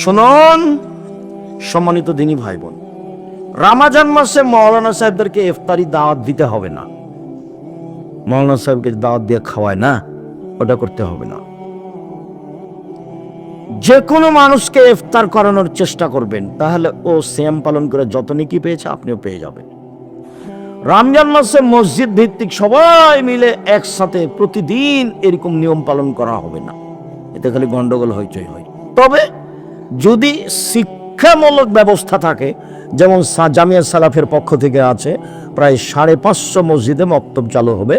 শুনুন সম্মানিত দিনী ভাই বোন, রমজান মাসে মাওলানা সাহেবদেরকে ইফতারি দাওয়াত দিতে হবে না। মাওলানা সাহেবকে দাওয়াত দিয়ে খাওয়ায় না, ওটা করতে হবে না। যে কোনো মানুষকে ইফতার করানোর চেষ্টা করবেন, তাহলে ও সিয়াম পালন করে যত নেকি পেয়েছে আপনিও পেয়ে যাবেন। রমজান মাসে মসজিদ ভিত্তিক সবাই মিলে একসাথে প্রতিদিন এরকম নিয়ম পালন করা হবে না, এতে খালি গন্ডগোল হইচই হয়। তবে যদি শিক্ষামূলক ব্যবস্থা থাকে, যেমন জামিয়া সালাফের পক্ষ থেকে আছে, প্রায় 550 মসজিদে মক্তব চালু হবে,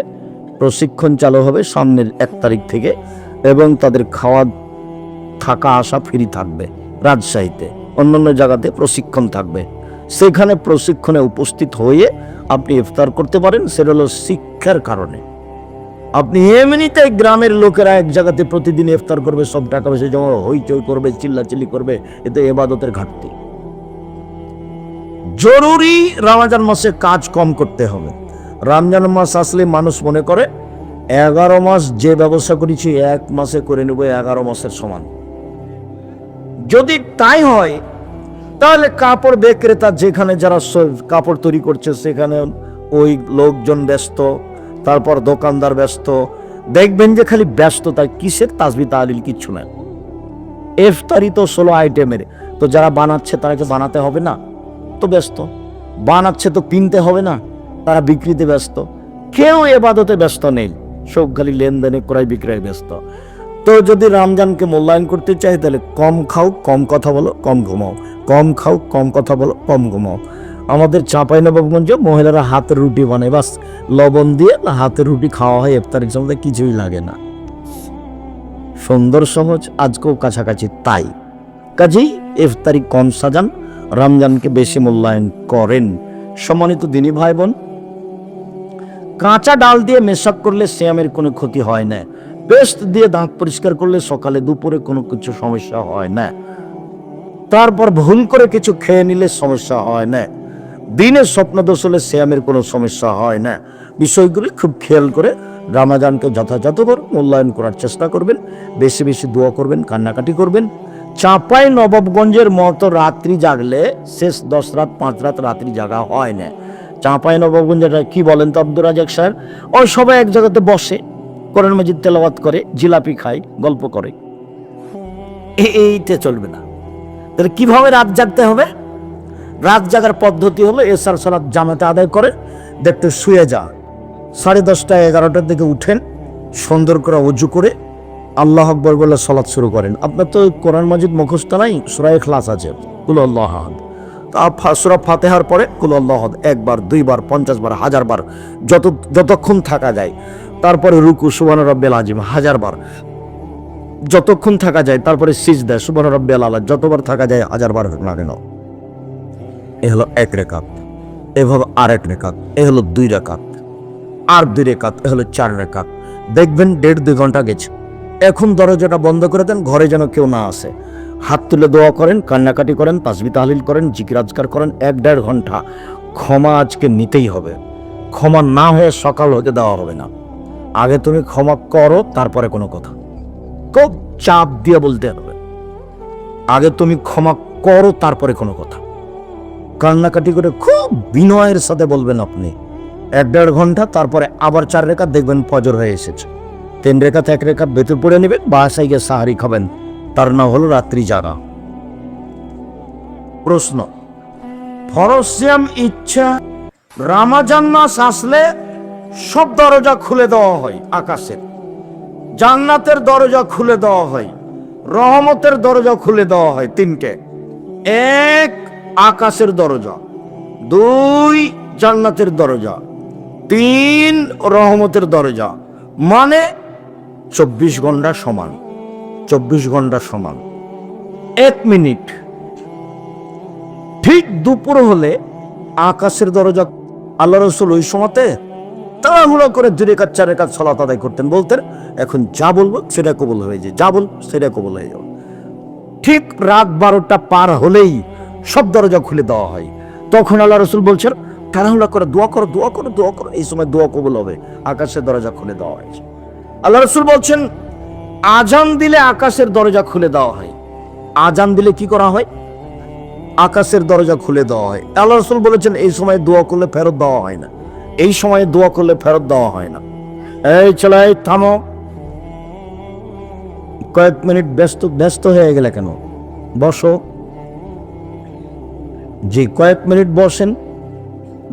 প্রশিক্ষণ চালু হবে সামনের 1 তারিখ থেকে, এবং তাদের খাওয়া থাকা আসা ফ্রি থাকবে। রাজশাহীতে অন্যান্য জায়গাতে প্রশিক্ষণ থাকবে, সেখানে প্রশিক্ষণে উপস্থিত হয়ে আপনি ইফতার করতে পারেন। সেটা হলো শিক্ষার কারণে। আপনি এমনিতে গ্রামের লোকেরা এক জায়গাতে প্রতিদিন ইফতার করবে, সব টাকা পয়সা জমা হইচই করবে, চিল্লাচিল্লি করবে, এতে ইবাদতের ঘাটতি। জরুরি রমজান মাসে কাজ কম করতে হবে। রমজান মাস আসলে মানুষ মনে করে 11 মাস যে ব্যবসা করেছি 1 মাসে করে নেব 11 মাসের সমান। যদি তাই হয় তাহলে কাপড় বিক্রেতা যেখানে যারা কাপড় তৈরি করছে সেখানে ওই লোকজন ব্যস্ত, তারপর দোকানদার ব্যস্ত, দেখবেন যে খালি ব্যস্ত। তাই কিসের তাসবিহ তাহলিল কিচ্ছু না। ইফতারি তো 16 আইটেমের, তো যারা বানাচ্ছে তারা কি বানাতে হবে না? তো ব্যস্ত। বানাচ্ছে তো কিনতে হবে না, তারা বিক্রিতে ব্যস্ত। কেউ ইবাদতে ব্যস্ত নেই, সব খালি লেনদেনে ক্রয় বিক্রয় ব্যস্ত। তো যদি রমজানকে মূল্যায়ন করতে চাই তাহলে কম খাও, কম কথা বলো, কম ঘুমাও। কম খাও, কম কথা বলো, কম ঘুমাও। আমাদের চাঁপাইনবাবগঞ্জে মহিলারা হাতের রুটি বানায়, বাস লবণ দিয়ে হাতের রুটি খাওয়া হয় ইফতারের সময়, কিছুই লাগে না। সুন্দর সহজ, আজকেও কাছাকাছি তাই। কাজেই ইফতারি কম সাজান, রমজানকে বেশি মূল্যায়ন করেন। সম্মানিত দিনী ভাই বোন, কাঁচা ডাল দিয়ে মেশাক করলে সিয়ামের কোনো ক্ষতি হয় না। পেস্ট দিয়ে দাঁত পরিষ্কার করলে সকালে দুপুরে কোনো কিছু সমস্যা হয় না। তারপর ভুল করে কিছু খেয়ে নিলে সমস্যা হয় না। দিনে স্বপ্নদোষ হলে সিয়ামের কোনো সমস্যা হয় না। বিষয়গুলি খুব খেয়াল করে রমজানকে যথাযথভাবে মূল্যায়ন করার চেষ্টা করবেন। বেশি বেশি দোয়া করবেন, কান্নাকাটি করবেন। চাঁপাই নবাবগঞ্জের মতো রাত্রি জাগলে শেষ 10 রাত 5 রাত রাত্রি জাগা হয় না। চাঁপাই নবাবগঞ্জের কি বলেন তো আব্দুর রাজাক সাহেব, ওই সবাই এক জায়গাতে বসে কোরআন মাজিদ তেলাওয়াত করে, জিলাপি খায়, গল্প করে। এইটা চলবে না। তাহলে কিভাবে রাত জাগতে হবে? রাত জাগার পদ্ধতি হলো এশার সালাত জামাতে আদায় করে দেখতে শুয়ে যা, 10:30 11টার দিকে উঠেন, সুন্দর করে ওযু করে আল্লাহ আকবার বলে সালাত শুরু করেন। আপনার তো কোরআন মাজিদ মুখস্থ নাই, সূরা ইখলাস আছে, কুল আল্লাহু আহাদ। সূরা ফাতিহার পরে কুল আল্লাহু আহাদ 1 বার 2 বার 50 বার 1000 বার যতক্ষণ থাকা যায়। তারপরে রুকু সুবহান রাব্বিল আযীম 1000 বার যতক্ষণ থাকা যায়। তারপরে সিজদা সুবহান রাব্বিল আলা যতবার থাকা যায় 1000 বার হোক না কেন। এ হলো 1 রাকাত। এভাবে আর 1 রাকাত, এ হলো 2 রাকাত, আর 2 রাকাত, এ হলো 4 রাকাত। দেখবেন 1.5-2 ঘন্টা গেছে। এখন দরজাটা বন্ধ করে দেন, ঘরে যেন কেউ না আসে। হাত তুলে দোয়া করেন, কান্নাকাটি করেন, তাসবিহ তাহলিল করেন, জিকির আজকার করেন। 1-1.5 ঘন্টা ক্ষমা আজকে নিতেই হবে। ক্ষমা না হয়ে সকাল হতে দেওয়া হবে না। আগে তুমি ক্ষমা করো, তারপরে কোনো কথা। খুব চাপ দিয়ে বলতে হবে, আগে তুমি ক্ষমা করো, তারপরে কোনো কথা। কান্নাকাটি করে খুব বিনয়ের সাথে বলবেন আপনি। 1-1.5 ঘন্টা, তারপরে আবার 4 রাকাত, দেখবেন ফজর হয়ে এসেছে। 3 রাকাত 1 রাকাত ভেতর পড়ে নেবেন, বাসায় গিয়ে সাহারি খাবেন। তার নাম হলো রাত্রি জাগা। প্রশ্ন, ফরজ সিয়াম ইচ্ছা রমজান মাস আসলে সব দরজা খুলে দেওয়া হয়, আকাশের জান্নাতের দরজা খুলে দেওয়া হয়, রহমতের দরজা খুলে দেওয়া হয়। 3টে। 1 আকাশের দরজা, 2 জান্নাতের দরজা, 3 রহমতের দরজা। মানে 24 ঘন্টা সমান। 24 ঘন্টা সমান 1 মিনিট। ঠিক দুপুর হলে আকাশের দরজা, আল্লাহ রাসূল ওই সময়তে তাড়াহুড়ো করে 2 রাকাত 4 রাকাত সালাত আদায় করতেন। বলতেন এখন যা বলবো সেটা কবুল হয়ে যায়, যা বলবো সেটা কবুল হয়ে যাবে। ঠিক রাত 12টা পার হলেই সব দরজা খুলে দেওয়া হয়। তখন আল্লাহ রাসূল বলছেন তাড়াহুড়ো করে দোয়া করো, দোয়া করো, দোয়া করো, এই সময় দোয়া কবুল হবে। আকাশের দরজা খুলে দেওয়া হয়েছে। আল্লাহ রাসূল বলছেন আজান দিলে আকাশের দরজা খুলে দেওয়া হয়। আজান দিলে কি করা হয়? আকাশের দরজা খুলে দেওয়া হয়। আল্লাহ রাসূল বলেছেন এই সময় দোয়া করলে ফেরত দেওয়া হয় না, এই সময়ে দোয়া করলে ফেরত দেওয়া হয় না। এই চলো, এই থামো, কয়েক মিনিট ব্যস্ত হয়ে গেলে কেন? বসো। জি, কয়েক মিনিট বসেন,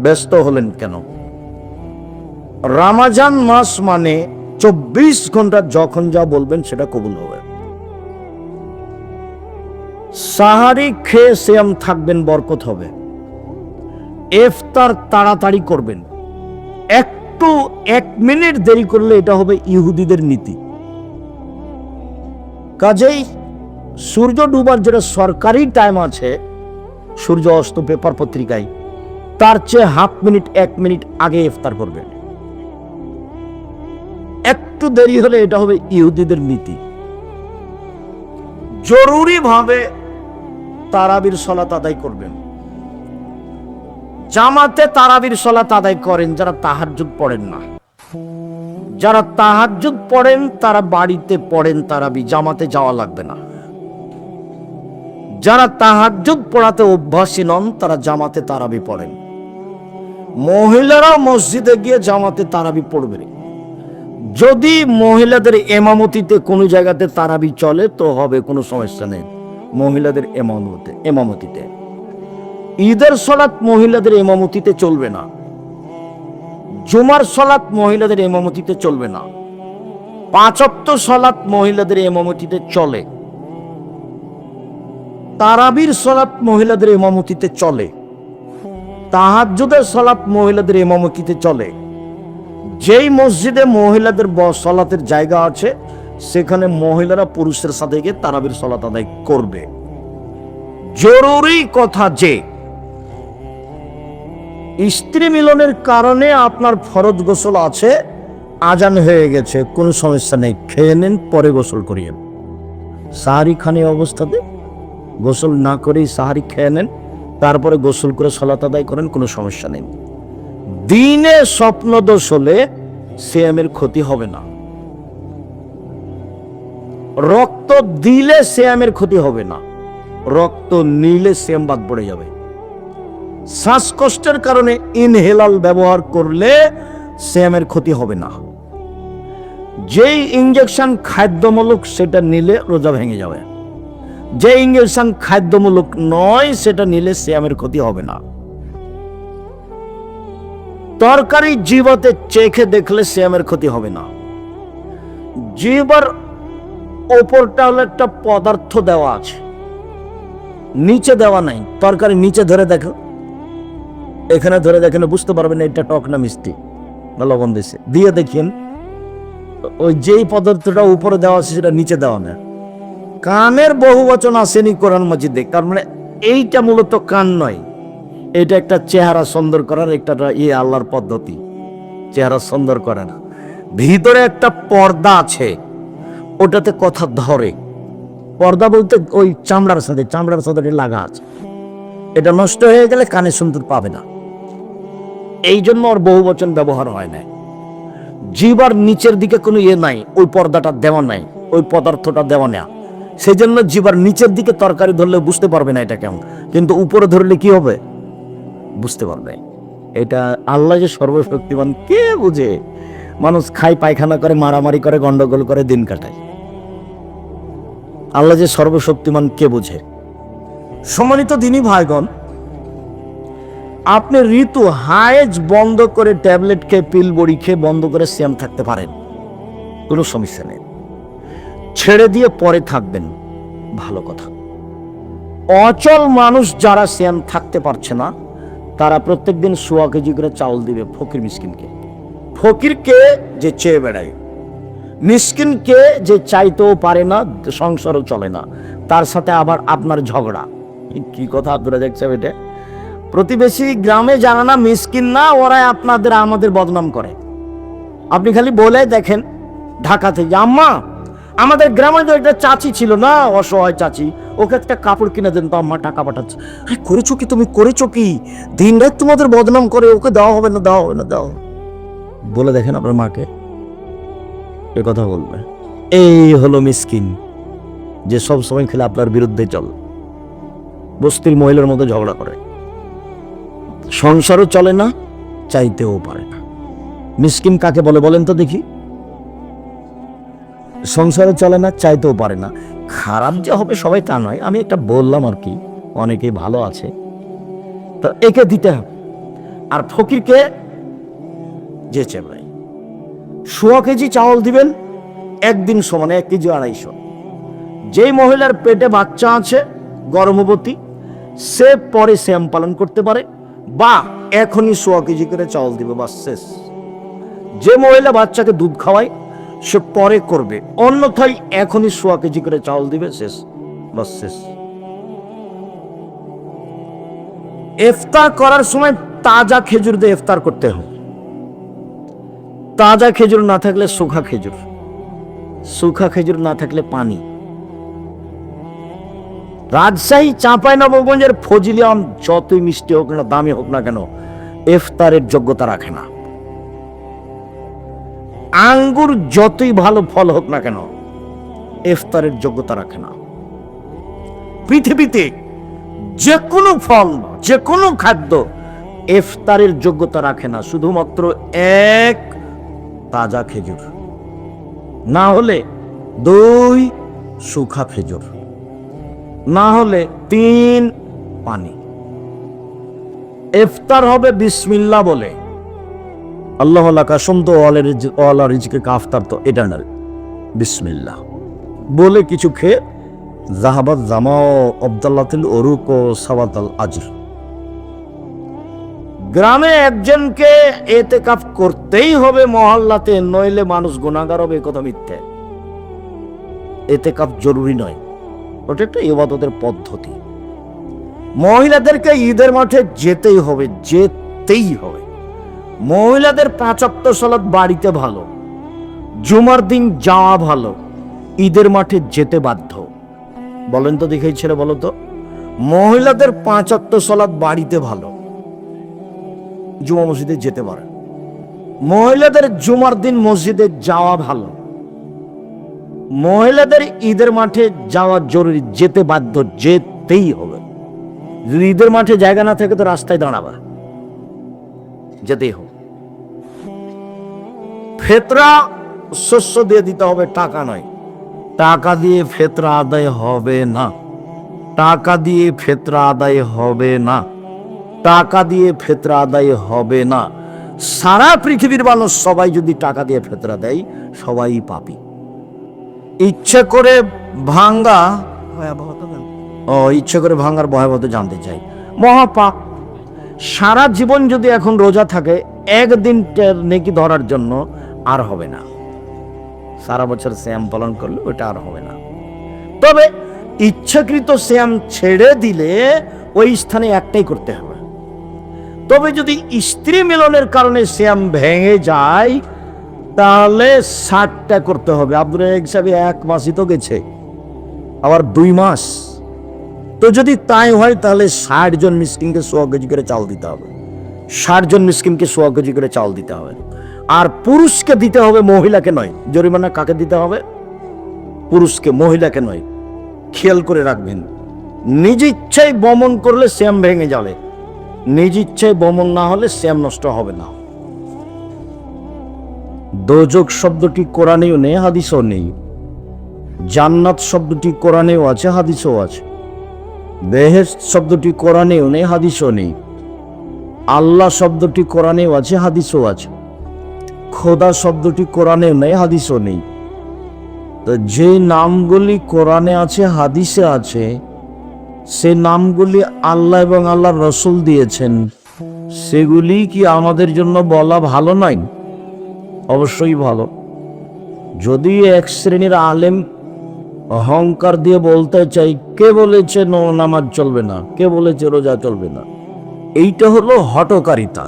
ব্যস্ত হলেন কেন? রমজান মাস মানে 24 ঘন্টা যখন যা বলবেন সেটা কবুল হবে। সাহারি খেয়ে সিয়াম থাকবেন, বরকত হবে। ইফতার তাড়াতাড়ি করবেন, একটু 1 মিনিট দেরি করলে এটা হবে ইহুদিদের নীতি। কাজেই সূর্য ডুবার যেটা সরকারি টাইম আছে, সূর্য অস্ত পেপার পত্রিকায়, তার চেয়ে হাফ মিনিট 1 মিনিট আগে ইফতার করবেন। একটু দেরি হলে এটা হবে ইহুদিদের নীতি। জরুরি ভাবে তারাবির সালাত আদায় করবেন। জামাতে তারাবির সালাত আদায় করেন যারা তাহাজ্জুদ পড়েন না। যারা তাহাজ্জুদ পড়েন তারা বাড়িতে পড়েন তারাবি, জামাতে যাওয়া লাগবে না। যারা তাহাজ্জুদ পড়াতে অভ্যাসী নন তারা জামাতে তারাবি পড়েন। মহিলারা মসজিদে গিয়ে জামাতে তারাবি পড়বেন। যদি মহিলাদের ইমামতিতে কোনো জায়গাতে তারাবি চলে তো হবে, কোনো সমস্যা নেই। মহিলাদের ইমামতিতে ঈদের সালাত মহিলাদের ইমামতিতে চলবে না, জুমার সালাত মহিলাদের ইমামতিতে চলবে না, 5 ওয়াক্ত সালাত মহিলাদের ইমামতিতে চলে, তারাবির সালাত মহিলাদের ইমামতিতে চলে, তাহাজ্জুদের সালাত মহিলাদের ইমামতিতে চলে। যেই মসজিদে মহিলাদের সালাতের জায়গা আছে সেখানে মহিলারা পুরুষের সাথে গিয়ে তারাবির সালাত আদায় করবে। জরুরি কথা যে স্ত্রী মিলনের কারণে আপনার ফরজ গোসল আছে, আজান হয়ে গেছে, কোনো সমস্যা নেই, খেয়ে নেন, পরে গোসল করিয়েন। সাহারি খানে অবস্থাতে গোসল না করেই সাহারি খেয়ে নেন, তারপরে গোসল করে সালাত আদায় করেন, কোনো সমস্যা নেই। দিনে স্বপ্নদোষ হলে সিয়ামের ক্ষতি হবে না। রক্ত দিলে সিয়ামের ক্ষতি হবে না, রক্ত নিলে সিয়াম বাদ পড়ে যাবে। শ্বাসকষ্টের কারণে ইনহেলার ব্যবহার করলে সিয়ামের ক্ষতি হবে না। যেই ইঞ্জেকশন খাদ্যমূলক সেটা নিলে রোজা ভেঙে যাবে। যে ইঞ্জেকশন খাদ্যমূলক নয় সেটা নিলে সিয়ামের ক্ষতি হবে না। তরকারি জিহ্বাতে চেখে দেখলে সিয়ামের ক্ষতি হবে না। জিহ্বার ওপরটা হলো একটা পদার্থ দেওয়া আছে, নিচে দেওয়া নাই। তরকারি নিচে ধরে দেখো, এখানে ধরে দেখেন, বুঝতে পারবেন এটা টক না মিষ্টি না লবণ দিয়েছে। দিয়ে দেখেন ওই যেই পদার্থটা উপরে দেওয়া আছে সেটা নিচে দেওয়া না। কানের বহুবচন আসেনি কোরআন মাজিদে, কারণ মানে এইটা মূলত কান নয়, এটা একটা চেহারা সুন্দর করার একটা আল্লাহর পদ্ধতি, চেহারা সুন্দর করার। ভিতরে একটা পর্দা আছে, ওটাতে কথা ধরে। পর্দা বলতে ওই চামড়ার সাথে লাগা আছে। এটা নষ্ট হয়ে গেলে কানে সুন্দর পাবে না, এই জন্য ওর বহুবচন ব্যবহার হয় না। জিহ্বার নিচের দিকে কোনো নাই, ওই পর্দাটা দেওয়া নাই, ওই পদার্থটা দেওয়া না। সেই জন্য জিহ্বার নিচের দিকে তরকারি ধরলে বুঝতে পারবে না এটা কেমন, কিন্তু উপরে ধরলে কি হবে বুঝতে পারবে। এটা আল্লাহ যে সর্বশক্তিমান কে বুঝে? মানুষ খায়, পায়খানা করে, মারামারি করে, গন্ডগোল করে, দিন কাটায়। আল্লাহ যে সর্বশক্তিমান কে বুঝে? সম্মানিত দিনী ভাইগণ, আপনি ঋতু হায়েজ বন্ধ করে, ট্যাবলেট খেয়ে, পিল বড়ি খেয়ে বন্ধ করে সিয়াম থাকতে পারেন, কোনো সমস্যা নেই। ছেড়ে দিয়ে পরে থাকবেন, ভালো কথা। অচল মানুষ যারা সিয়াম থাকতে পারছে না তারা প্রত্যেকদিন 1.25 কেজি করে চাউল দিবে ফকির মিসকিনকে। ফকিরকে যে চেয়ে বেড়ায়, মিসকিনকে যে চাইতেও পারে না, সংসারও চলে না, তার সাথে আবার আপনার ঝগড়া। কি কথা আপনারা দেখছেন? এটা প্রতিবেশী গ্রামে জানা না মিসকিন না, ওরাই আপনাদের আমাদের বদনাম করে। আপনি খালি বলে দেখেন ঢাকা থেকে, আম্মা আমাদের গ্রামে তো একটা চাচি ছিল না, অসহায় চাচি, ওকে একটা কাপড় কিনে দেন তো, আম্মা টাকা পাঠাচ্ছে। করেছো কি তুমি, করেছো কি? দিন রাত তোমাদের বদনাম করে, ওকে দেওয়া হবে না, দেওয়া হবে না, দাও। বলে দেখেন আপনার মাকে, এ কথা বলবে। এই হলো মিসকিন। যে সব সময় খেলে আপনার বিরুদ্ধে চল, বস্তির মহিলার মতো ঝগড়া করে, সংসারও চলে না, চাইতেও পারে না। মিসকিন কাকে বলে বলেন তো দেখি? সংসারও চলে না, চাইতেও পারে না। খারাপ যে হবে সবাই তা নয়, আমি একটা বললাম আর কি, অনেকেই ভালো আছে, তো একে দিতে হবে। আর ফকিরকে যে চেবড়াই 100 কেজি চাউল দিবেন, একদিন সমানে 1 কেজি 250। যেই মহিলার পেটে বাচ্চা আছে, গর্ভবতী, সে পরে শ্যাম পালন করতে পারে, বা এখনই 100 কেজি করে চাউল দিবে, বাস শেষ। যে মহিলা বাচ্চাকে দুধ খাওয়ায় সে পরে করবে, অন্যথায় এখনই 100 কেজি করে চাউল দিবে, শেষ, বাস শেষ। ইফতার করার সময় তাজা খেজুর দিয়ে ইফতার করতে হবে। তাজা খেজুর না থাকলে শুখা খেজুর, শুখা খেজুর না থাকলে পানি। রাজশাহী চাঁপাইনবাবগঞ্জের ফজলি আম যতই মিষ্টি হোক না, দামি হোক না কেন, ইফতারের যোগ্যতা রাখে না। আঙ্গুর যতই ভালো ফল হোক না কেন, ইফতারের যোগ্যতা রাখে না। পৃথিবীতে যে কোনো ফল, যে কোনো খাদ্য ইফতারের যোগ্যতা রাখে না, শুধুমাত্র এক তাজা খেজুর, না হলে 2 শুখা খেজুর, না হলে 3 পানি। ইফতার হবে বিসমিল্লাহ বলে, আল্লাহ কাসম তো ওয়ালা রিজকে কাফতার তো ইটারনাল, বিসমিল্লাহ বলে কিছু খেয়ে জাহাবাত জামাও আব্দুল্লাহিল উরুক ও সাওয়াতাল আজর। গ্রামে একজনকে ইতিকাফ করতেই হবে মহল্লাতে, নইলে মানুষ গুনাহগার হবে, কথা মিথ্যে। ইতিকাফ জরুরি নয়, ওটা একটা ইবাদতের পদ্ধতি। মহিলাদেরকে ঈদের মাঠে যেতেই হবে, যেতেই হবে। মহিলাদের 5 ওয়াক্ত সালাত বাড়িতে ভালো, জুমার দিন যাওয়া ভালো, ঈদের মাঠে যেতে বাধ্য। বলেন তো দেখেই ছেলে, বলো তো, মহিলাদের 5 ওয়াক্ত সালাত বাড়িতে ভালো, জুমা মসজিদে যেতে পারে। মহিলাদের জুমার দিন মসজিদে যাওয়া ভালো, মহিলাদের ঈদের মাঠে যাওয়া জরুরি, যেতে বাধ্য, যেতেই হবে। যদি ঈদের মাঠে জায়গা না থাকে তো রাস্তায় দাঁড়াবা, যেতেই হবে। ফেতরা শস্য দিয়ে দিতে হবে, টাকা নয়। টাকা দিয়ে ফেতরা আদায় হবে না, টাকা দিয়ে ফেতরা আদায় হবে না, টাকা দিয়ে ফেতরা আদায় হবে না। সারা পৃথিবীর মানুষ সবাই যদি টাকা দিয়ে ফেতরা দেয়, সবাই পাপী। ইচ্ছে করে ভাঙ্গা ভয়াবহতা, ইচ্ছে করে ভাঙ্গার ভয়াবহতা জানতে চাই, মহাপাপ। সারা জীবন যদি এখন রোজা থাকে, একদিন নেকি ধরার জন্য আর হবে না। সারা বছর শ্যাম পালন করলে ওটা আর হবে না। তবে ইচ্ছাকৃত শ্যাম ছেড়ে দিলে ওই স্থানে একটাই করতে হবে। তবে যদি স্ত্রী মিলনের কারণে শ্যাম ভেঙে যায়, তাহলে 60টা করতে হবে। আব্দুর রাজ্জাক সাহেব 1 মাসই তো গেছে, আবার 2 মাস। তো যদি তাই হয় তাহলে 60 জন মিসকিনকে 100 কেজি করে চাল দিতে হবে, 60 জন মিসকিনকে 100 কেজি করে চাল দিতে হবে। আর পুরুষকে দিতে হবে, মহিলাকে নয়। জরিমানা কাকে দিতে হবে? পুরুষকে, মহিলাকে নয়। খেয়াল করে রাখবেন, নিজ ইচ্ছায় বমন করলে শ্যাম ভেঙে যাবে, নিজ ইচ্ছায় বমন না হলে শ্যাম নষ্ট হবে না। দোজক শব্দটি কোরআনেও নেই, হাদিসেও নেই। জান্নাত শব্দটি কোরআনেও আছে, হাদিসেও আছে। বেহেশত শব্দটি কোরআনেও নেই, হাদিসেও নেই। আল্লাহ শব্দটি কোরআনেও আছে, হাদিসেও আছে। খোদা শব্দটি কোরআনেও নেই, হাদিসেও নেই। তো যে নামগুলি কোরআনে আছে, হাদিসে আছে, সে নামগুলি আল্লাহ এবং আল্লাহর রসুল দিয়েছেন, সেগুলি কি আমাদের জন্য বলা ভালো নয়? অবশ্যই ভালো। যদি এক শ্রেণীর আলেম অহংকার দিয়ে বলতে চাই, কে বলেছে নামাজ চলবে না, কে বলেছে রোজা চলবে না, এইটা হলো হঠকারিতা।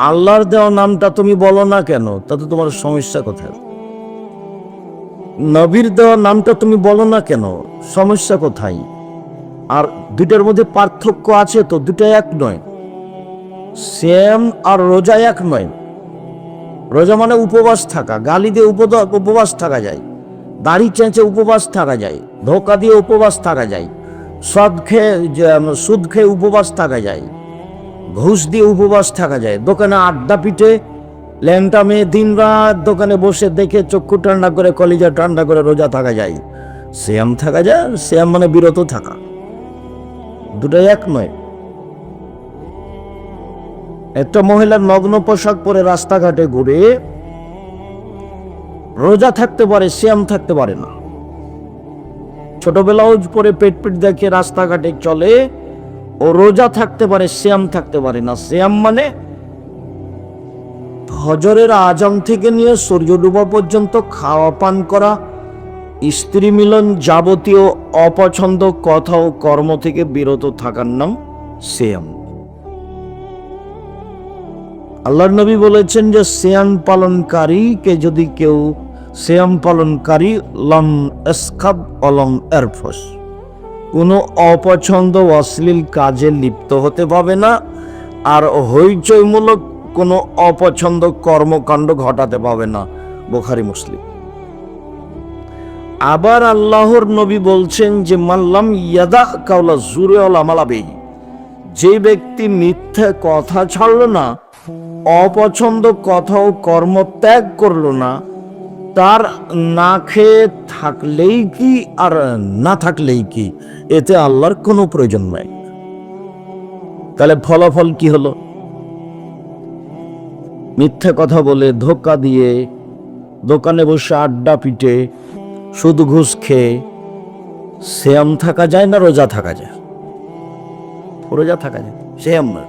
আল্লাহর দেওয়া নামটা তুমি বলো না কেন, তাতে তোমার সমস্যা কোথায়? নবীর দেওয়া নামটা তুমি বলো না কেন, সমস্যা কোথায়? আর দুইটার মধ্যে পার্থক্য আছে তো, দুটা এক নয়। শ্যাম আর রোজা এক নয়। রোজা মানে উপবাস থাকা, গালি দিয়ে উপবাস থাকা যায়, দাড়ি চেঁচে উপবাস থাকা যায়, ধোকা দিয়ে উপবাস থাকা যায়, সুদ খেয়ে উপবাস থাকা যায়, ঘুষ দিয়ে উপবাস থাকা যায়, দোকানে আড্ডা পিঠে ল্যাংটা মেয়ে দিন রাত দোকানে বসে দেখে চক্ষু ঠান্ডা করে কলিজা ঠান্ডা করে রোজা থাকা যায়, সিয়াম থাকা যায়। সিয়াম মানে বিরত থাকা, দুটোই এক নয়। একটা মহিলার নগ্ন পোশাক পরে রাস্তাঘাটে ঘুরে রোজা থাকতে পারে, সিয়াম থাকতে পারে না। ছোট ব্লাউজ পরে পেট দেখে রাস্তাঘাটে চলে, ও রোজা থাকতে পারে, সিয়াম থাকতে পারে না। সিয়াম মানে ফজরের আজান থেকে নিয়ে সূর্য ডুবা পর্যন্ত খাওয়া পান করা, স্ত্রী মিলন, যাবতীয় অপছন্দ কথা ও কর্ম থেকে বিরত থাকার নাম সিয়াম। আল্লাহর নবী বলেছেন যে সিয়াম পালনকারীকে যদি কেউ সিয়াম পালনকারী লম এসখাব অলম এরফস, কোনো অপছন্দ অশ্লীল কাজে লিপ্ত হতে পাবে না, আর হইচইমূলক কোনো অপছন্দ কর্মকাণ্ড ঘটাতে পাবে না। বুখারী মুসলিম। আবার আল্লাহর নবী বলছেন যে মাল্লাম ইয়াদা কাওলা জুরে ওয়াল আমালা বিহি, যে ব্যক্তি মিথ্যে কথা ছাড়লো না, অপছন্দ কথা ও কর্ম ত্যাগ করলো না, তার না খেয়ে থাকলেই কি আর না থাকলেই কি, এতে আল্লাহর কোনো প্রয়োজন নাই। তাহলে ফলাফল কি হলো? মিথ্যে কথা বলে, ধোকা দিয়ে, দোকানে বসে আড্ডা পিটে, সুদ ঘুষ খেয়ে সিয়াম থাকা যায় না রোজা থাকা যায়? রোজা থাকা যায়, সিয়াম না।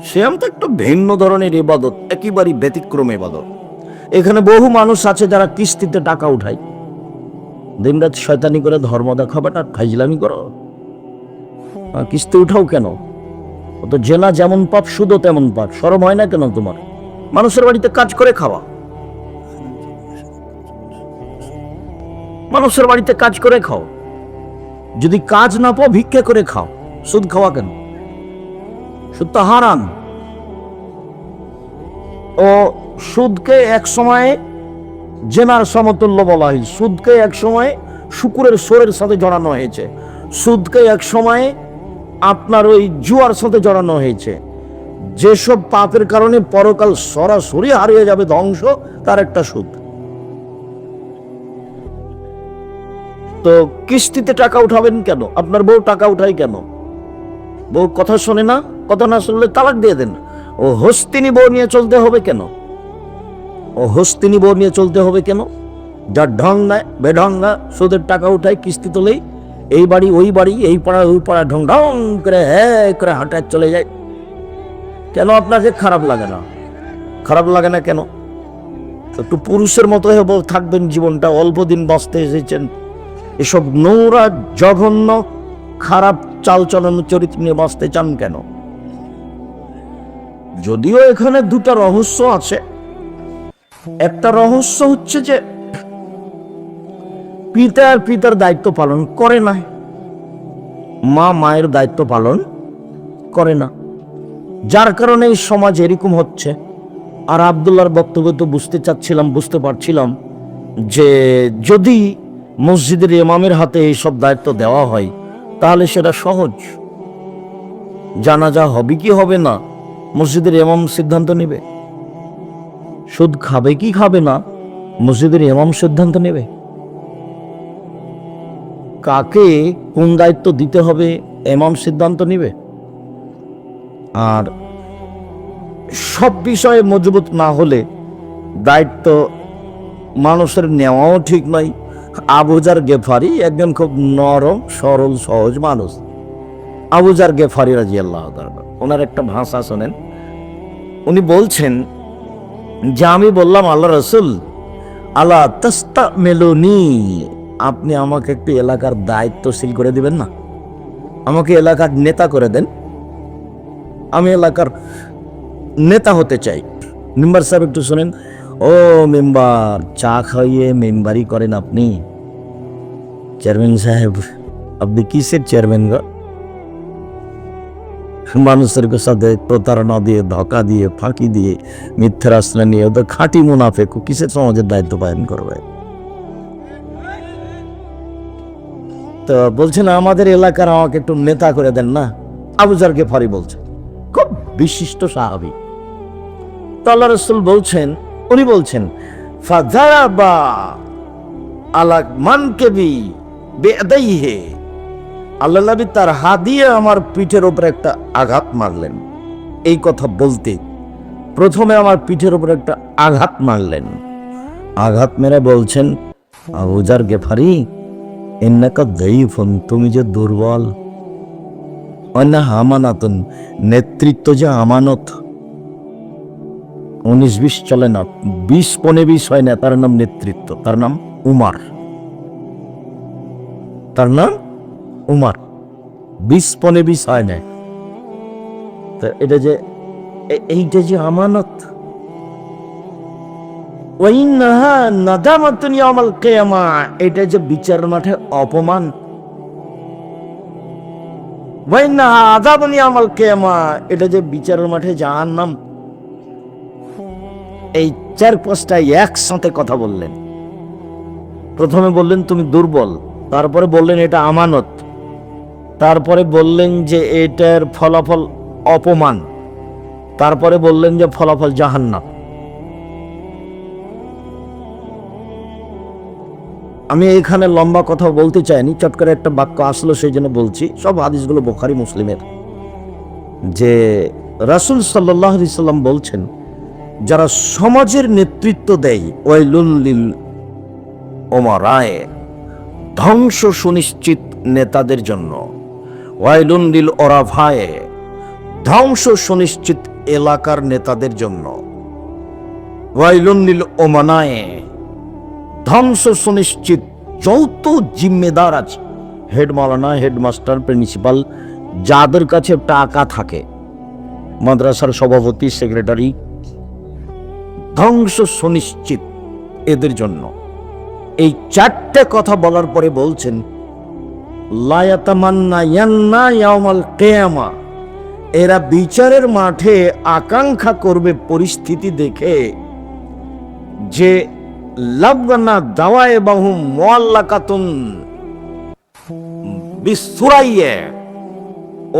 সিয়াম তো একটু ভিন্ন ধরনের ইবাদত, একেবারে ব্যতিক্রম ইবাদত। এখানে বহু মানুষ আছে যারা কিস্তিতে টাকা উঠায়, দিনরাত শয়তানি করে ধর্ম দেখাবে না, ফাইজলামি করো। কিস্তি উঠাও কেন? ও তো জেনা যেমন পাপ, সুদও তেমন পাপ। শরম হয় না কেন তোমার? মানুষের বাড়িতে কাজ করে খাওয়া, মানুষের বাড়িতে কাজ করে খাও। যদি কাজ না পাও ভিক্ষা করে খাও। সুদ খাওয়া কেন? সুদ তো হারাম। ও সুদকে এক সময় জেনার সমতুল্য বলা হয়, সুদকে এক সময় শুকুরের সোরের সাথে জড়ানো হয়েছে, সুদকে এক সময় আপনার ওই জুয়ার সাথে জড়ানো হয়েছে। যেসব পাপের কারণে পরকাল সরাসরি হারিয়ে যাবে, ধ্বংস, তার একটা সুদ। তো কিস্তিতে টাকা উঠাবেন কেন? আপনার বউ টাকা উঠায় কেন? বউ কথা শোনে না, কথা না শুনলে তালাক দিয়ে দেন। ও হস্তিনী বউ নিয়ে চলতে হবে কেন? ও হস্তিনী বউ নিয়ে চলতে হবে কেন? যার ঢং নাই, বেঢঙ্গা, সুদের টাকা উঠায়, কিস্তি তোলেই, এই বাড়ি ওই বাড়ি, এই পাড়া ওই পাড়া, ঢং ঢং করে করে হাঁটায় চলে যায়। কেন আপনাকে খারাপ লাগে না? খারাপ লাগে না কেন? একটু পুরুষের মতো হয়ে থাকবেন, জীবনটা অল্প দিন বাঁচতে এসেছেন, এসব নোংরা জঘন্য খারাপ চালচলন চরিত্র নিয়ে বাঁচতে চান কেন? যদিও এখানে দুটা রহস্য আছে। একটা রহস্য হচ্ছে যে পিতার দায়িত্ব পালন করে না, মা মায়ের দায়িত্ব পালন করে না, যার কারণে এই সমাজ এরকম হচ্ছে। আর আব্দুল্লাহর বক্তব্য তো বুঝতে পারছিলাম যে যদি মসজিদের ইমামের হাতে এইসব দায়িত্ব দেওয়া হয় তাহলে সেটা সহজ। জানাজা হবে কি হবে না মসজিদের ইমাম সিদ্ধান্ত নেবে, সুদ খাবে কি খাবে না মসজিদের ইমাম সিদ্ধান্ত নেবে, কাকে কোন দায়িত্ব দিতে হবে ইমাম সিদ্ধান্ত নেবে। আর সব বিষয়ে মজবুত না হলে দায়িত্ব মানুষের নেওয়াও ঠিক নয়। আবু যার গেফারি একজন খুব নরম সরল সহজ মানুষ, আবু যার গেফারি রাদিয়াল্লাহু তাআলা, ওনার একটা ভাষা শোনেন। উনি বলছেন যে আমি বললাম, আল্লাহ রাসূল আলা তাস্তামিলুনি, আপনি আমাকে একটু এলাকার দায়িত্বশীল করে দিবেন না? আমাকে এলাকার নেতা করে দেন, আমি এলাকার নেতা হতে চাই। মেম্বার সাহেব একটু শোনেন। ও মেম্বার, চা খাইয়ে মেম্বারি করেন আপনি? চেয়ারম্যান সাহেব, আপনি কিসের চেয়ারম্যান গো? মানুষের সাথে প্রতারণা দিয়ে, ধোকা দিয়ে, ফাঁকি দিয়ে, মিথ্যার আশ্রয় নিয়ে, ওদের খাঁটি মুনাফেক, কিসের সমাজের দায়িত্ব পালন করবে? তো বলছেন আমাদের এলাকার আমাকে একটু নেতা করে দেন না। আবু যার গেফারি বলছেন, খুব বিশিষ্ট সাহাবী। তো আল্লাহ রাসূল বলছেন, উনি বলছেন ফাযারাবা আলা মানকিবি বিয়াদাইহি, আল্লাহ নবী তার হাত দিয়ে আমার পিঠের উপর একটা আঘাত মারলেন। এই কথা বলতে প্রথমে আমার পিঠের উপর একটা আঘাত মারলেন। আঘাত মেরে বলছেন, আবু যার গেফারি ইন্নাকা দাইফুন, তুমি যে দুর্বল। অন্যা আমানাতুন, নেতৃত্ব যে আমানত। 19-20 চলে না, 20-15 হয় না, তার নাম নেতৃত্ব, তার নাম উমার, তার নাম উমার। 20-15 হয় না, তা এটা যে এইটা যে আমানত। ওয়াইন্নাহা নাদামাতুন ইয়াউমাল কিয়ামা, এটা যে বিচার মাঠে অপমান। ওয়াইন্নাহা আযাবুন ইয়াউমাল কিয়ামা, এটা যে বিচারের মাঠে জাহান্নাম। এই 4-5টা একসাথে কথা বললেন। প্রথমে বললেন তুমি দুর্বল, তারপরে বললেন এটা আমানত, তারপরে বললেন যে এটার ফলাফল অপমান, তারপরে বললেন যে ফলাফল জাহান্নাম। আমি এখানে লম্বা কথা বলতে চাইনি, চট করে একটা বাক্য আসলো সেই জন্য বলছি। সব হাদিসগুলো বুখারী মুসলিমের। যে রাসূল সাল্লাল্লাহু আলাইহি সাল্লাম বলছেন, যারা সমাজের নেতৃত্ব দেয়, ওয়াইলুল লিল উমারায়ে, ধ্বংস সুনিশ্চিত নেতাদের জন্য। ওয়াইলুন লিল ওরাফায়ে, ধ্বংস সুনিশ্চিত এলাকার নেতাদের জন্য। ওয়াইলুন লিল ওমানায়ে, ধ্বংস সুনিশ্চিত যত জিম্মেদার আছে, হেড মাওলানা, হেডমাস্টার, প্রিন্সিপাল, যাদের কাছে টাকা থাকে, মাদ্রাসার সভাপতি, সেক্রেটারি, ধ্বংস সুনিশ্চিত এদের জন্য। এই 4টে কথা বলার পরে বলছেন লা ইয়াতামান্নায়ান্না ইয়াউমাল কিয়ামা, এরা বিচারের মাঠে আকাঙ্ক্ষা করবে পরিস্থিতি দেখে যে লাবগানা দাওয়ায়ে বাহুম মুআল্লাকাতুন বিসুরাইয়া,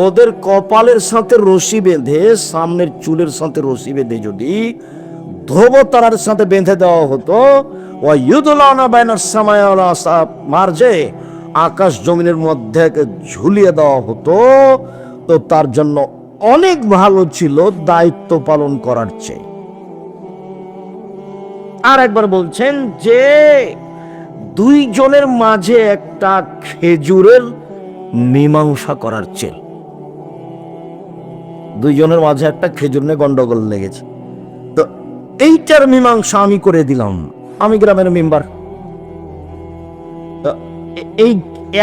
ওদের কপালের সাথে রশি বেঁধে, সামনের চুলের সাথে রশি বেঁধে যদি ধ্রুবতারার সাথে বেঁধে দেওয়া হতো, ওয়া ইউদলানা বাইনাস সামাই ওয়াল আসাব, মার্জে আকাশ জমিনের মধ্যে ঝুলিয়ে দেওয়া হতো, তো তার জন্য অনেক ভালো ছিল দায়িত্ব পালন করার চেয়ে। আর একবার বলছেন যে 2 জনের মাঝে একটা খেজুরের মীমাংসা করার চেয়ে। 2 জনের মাঝে একটা খেজুর নিয়ে গন্ডগোল লেগেছে, তো এইটার মীমাংসা আমি করে দিলাম, আমি গ্রামের মেম্বার। এই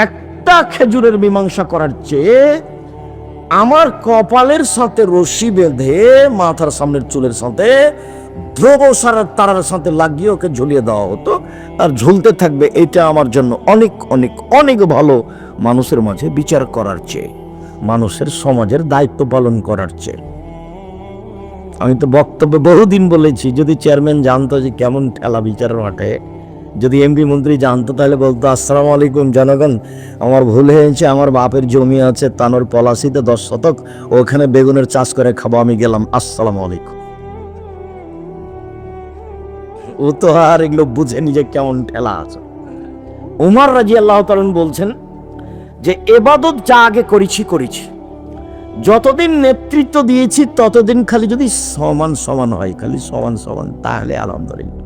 একটা খেজুরের মীমাংসা করার চেয়ে আমার কপালের সাথে রশি বেঁধে মাথার সামনের চুলের সাথে ধ্রুবসারের তারার সাথে লাগিয়ে ওকে ঝুলিয়ে দেওয়া হতো, আর ঝুলতে থাকবে। এটা আমার জন্য অনেক অনেক অনেক ভালো, মানুষের মাঝে বিচার করার চেয়ে, মানুষের সমাজের দায়িত্ব পালন করার চেয়ে। আমি তো বক্তব্যে বহুদিন বলেছি, যদি চেয়ারম্যান জানতো যে কেমন ঠেলা বিচারের মাঠে, যদি এমপি মন্ত্রী জানতো, তাহলে বলতো আসসালামু আলাইকুম জনগণ, আমার ভুল হয়েছে, আমার বাপের জমি আছে তানোর পলাশিতে 10 শতক, ওখানে বেগুনের চাষ করে খাবো, আমি গেলাম, আসসালামু আলাইকুম। ও তো আর এগুলো বুঝেনি যে কেমন ঠেলা আছে। উমর রাদিয়াল্লাহু তাআলা বলছেন যে ইবাদত যা আগে করেছি, যতদিন নেতৃত্ব দিয়েছি ততদিন খালি যদি সমান সমান হয়, খালি সমান সমান, তাহলে আলহামদুলিল্লাহ।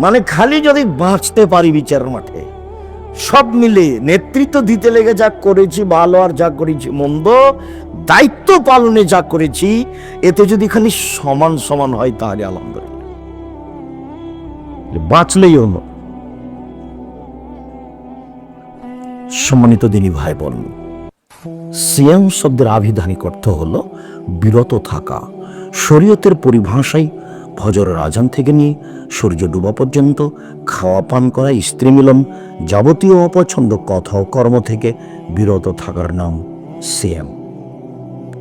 মানে খালি যদি বাঁচতে পারি বিচারের মাঠে, সব মিলে নেতৃত্ব দিতে লেগে যা করেছি ভালো, আর যা করেছি মন্দ, দায়িত্ব পালনে যা করেছি, এতে যদি খালি সমান সমান হয়, তাহলে আলহামদুলিল্লাহ, বাঁচলেই হলো। সম্মানিত দিনী ভাই বোন, সিয়াম শব্দের আভিধানিক অর্থ হলো বিরত থাকা। শরীয়তের পরিভাষায় ফজরের আজান থেকে নিয়ে সূর্য ডুবা পর্যন্ত খাওয়া পান করা, স্ত্রী মিলন, যাবতীয় অপছন্দ কথা ও কর্ম থেকে বিরত থাকার নাম সিয়াম।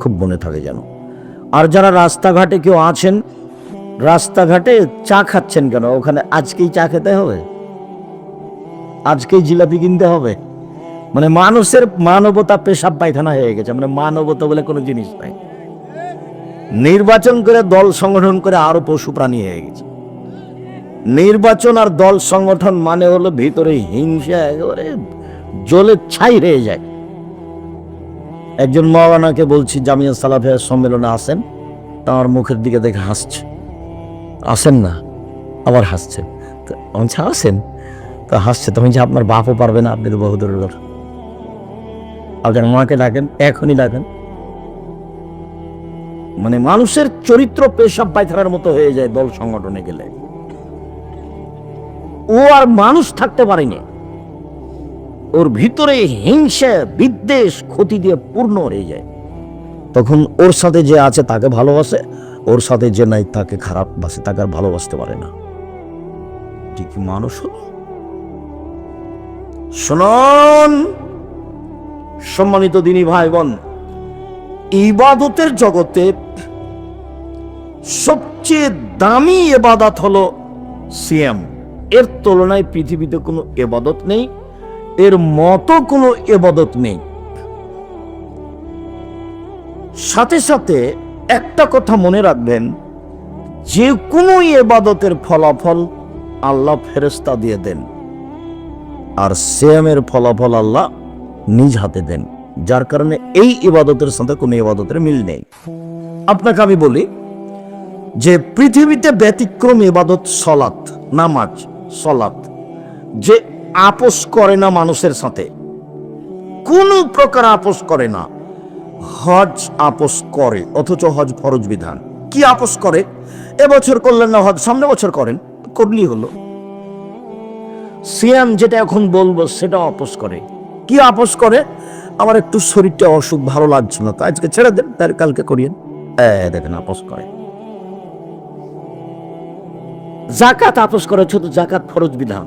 খুব মনে থাকে যেন। আর যারা রাস্তাঘাটে কেউ আছেন, রাস্তাঘাটে চা খাচ্ছেন কেন? ওখানে আজকেই চা খেতে হবে, আজকেই জিলাপি কিনতে হবে, মানে মানুষের মানবতা পেশাব পায়খানা হয়ে গেছে, মানে মানবতা বলে কোনো জিনিস নাই। নির্বাচন করে দল সংগঠন করে আরো পশু প্রাণী হয়ে গেছে। নির্বাচন আর দল সংগঠন মানে হলো ভিতরে হিংসা একেবারে জ্বলে ছাই হয়ে যায়। একজন মাওলানাকে বলছি জামিয়া সালাফিয়া সম্মেলনে আসেন, তার মুখের দিকে দেখে হাসছে। আসেন না, আবার হাসছে। আচ্ছা আসেন, তো হাসছে। তখন যে আপনার বাপও পারবে না, আপনি তো বহুদূর লোক, আপনার মাকে ডাকেন, এখনই ডাকেন। মানে মানুষের চরিত্র পেশাব পায়খানার মতো হয়ে যায় দল সংগঠনে গেলে। ও আর মানুষ থাকতে পারেনি, ওর ভিতরে হিংসা বিদ্বেষ ক্ষতি দিয়ে পূর্ণ হয়ে যায়। তখন ওর সাথে যে আছে তাকে ভালোবাসে, ওর সাথে যে নাই তাকে খারাপ বাসে, তাকে আর ভালোবাসতে পারে না। ঠিক মানুষ হলো। শুনুন সম্মানিত দিনী ভাই বোন, ইবাদতের জগতে সবচেয়ে দামি ইবাদত হলো সিয়াম। এর তুলনায় পৃথিবীতে কোনো ইবাদত নেই, এর মতো কোনো ইবাদত নেই। সাথে সাথে একটা কথা মনে রাখবেন, যে কোনো ইবাদতের ফলাফল আল্লাহ ফেরেশতা দিয়ে দেন, আর সিয়ামের ফলাফল আল্লাহ নিজ হাতে দেন। যার কারণে এই ইবাদতের সাথে কোনো ইবাদতের মিল নেই। আপনাকে আমি বলি যে পৃথিবীতে ব্যতিক্রম ইবাদত সলাত, নামাজ, সলাত, যে আপোষ করে না মানুষের সাথে, কোন প্রকার আপোষ করে না। হজ আপোষ করে, অথচ হজ ফরজ বিধান। কি আপোষ করে? এবছর করলেন না হজ, সামনে বছর করেন, করলেই হলো। সিয়াম যেটা এখন বলবো সেটা আপোষ করে। কি আপোষ করে? আমার একটু শরীরটা অসুখ, ভালো লাগছে না, তো আজকে ছেড়ে দেন, তার কালকে করিয়েন। দেখেন আপোষ করে। জাকাত আপোষ করে, ছোট জাকাত ফরজ বিধান,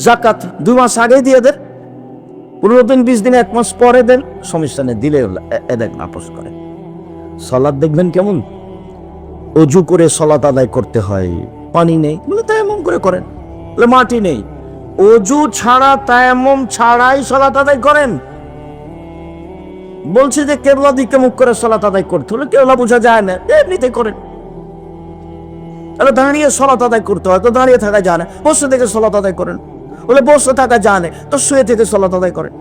জাকাত 2 মাস আগে দিয়ে দেন, 15 দিন 20 দিন 1 মাস পরে দেন, সমস্যা নেই, দিলে দেখেন আপোষ করে। সালাত দেখবেন কেমন, অজু করে সালাত আদায় করতে হয়, পানি নেই বলে তায়াম্মুম করে করেন, বলে মাটি নেই, অজু ছাড়া তায়াম্মুম ছাড়াই সালাত আদায় করেন। বলছে যে কেবলা দিকে মুখ করে সালাত আদায় করতে হলে, কেবলা বোঝা যায় না, এমনিতে করেন। তাহলে দাঁড়িয়ে সালাত আদায় করতে হয়, তো দাঁড়িয়ে থাকা যায় না, বসে থেকে সালাত আদায় করেন। বলে বসে থাকা জানে, তো শুয়ে থেকে সালাত আদায় করেন।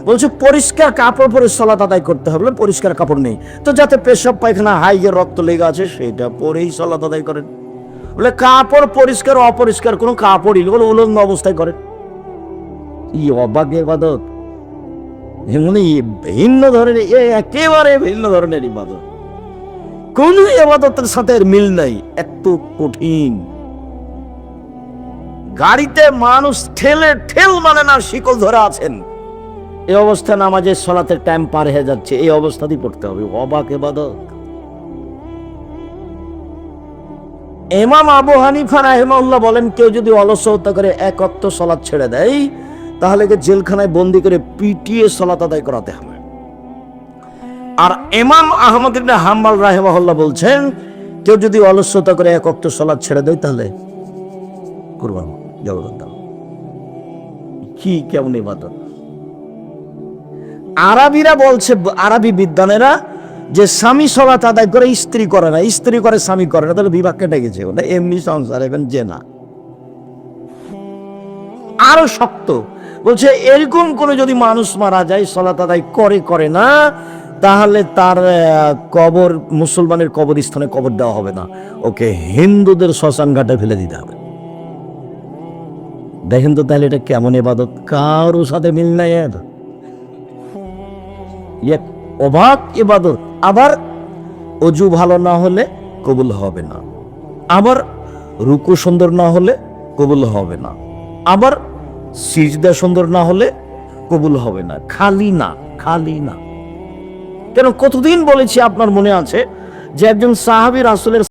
বলছে পরিষ্কার কাপড় পরে সালাত আদায় করতে হবে, পরিষ্কার কাপড় নেই, তো যাতে পেশাব পায়খানা হাইগে রক্ত লেগে আছে সেটা পরেই সালাত আদায় করেন। বলে কাপড় পরিষ্কার অপরিষ্কার কোনো কাপড়ই বলে উলঙ্গ অবস্থায় করেন। ই অবাক ইবাদত, মানে ভিন্ন ধরনের, একেবারে ভিন্ন ধরনের ইবাদত, কোন ইবাদতের সাথে মিল নাই, এত কঠিন। গাড়িতে মানুষ ঠেল মানে না, শিকল ধরে আছেন, এই অবস্থা নামাজের সালাতের টাইম পার হয়ে যাচ্ছে, এই অবস্থাতেই পড়তে হবে। অবাক ইবাদত। ইমাম আবু হানিফা রাহিমাহুল্লাহ বলেন, কেউ যদি অলসতা করে 1 ওয়াক্ত সালাত ছেড়ে দেয়, তাহলে জেলখানায় বন্দি করে পিটিয়ে সালাত আদায় করাতে হবে। আর ইমাম আহমদ ইবনে হাম্বল রাহিমাহুল্লাহ বলছেন, কেউ যদি অলসতা করে 1 ওয়াক্ত সালাত ছেড়ে দেয়, তাহলে কুরবান জবরদস্ত। কি কেমন ইবাদত! আরবিরা বলছে, আরবি বিদ্বানেরা, যে স্বামী সালাত আদায় করে স্ত্রী করে না, স্ত্রী করে স্বামী করে না, তাহলে বিভাগ কেটে গেছে, ওটা এমনি সংসার, এখন যে না আরো শক্ত। বলছে এরকম করে যদি মানুষ মারা যায় সালাত আদায় করে না, তাহলে তার কবর মুসলমানের কবরস্থানে কবর দেওয়া হবে না, ওকে হিন্দুদের শ্মশান ঘাটে ফেলে দিতে হবে। দেখেন তো তাহলে এটা কেমন ইবাদত, কারো সাথে মিল নাই এর, অবাক ইবাদত। আবার অজু ভালো না হলে কবুল হবে না, আবার রুকু সুন্দর না হলে কবুল হবে না, আবার সিজদা সুন্দর না হলে কবুল হবে না। খালি না, খালি না। কেন কতদিন বলেছি, আপনার মনে আছে যে একজন সাহাবী রাসূলের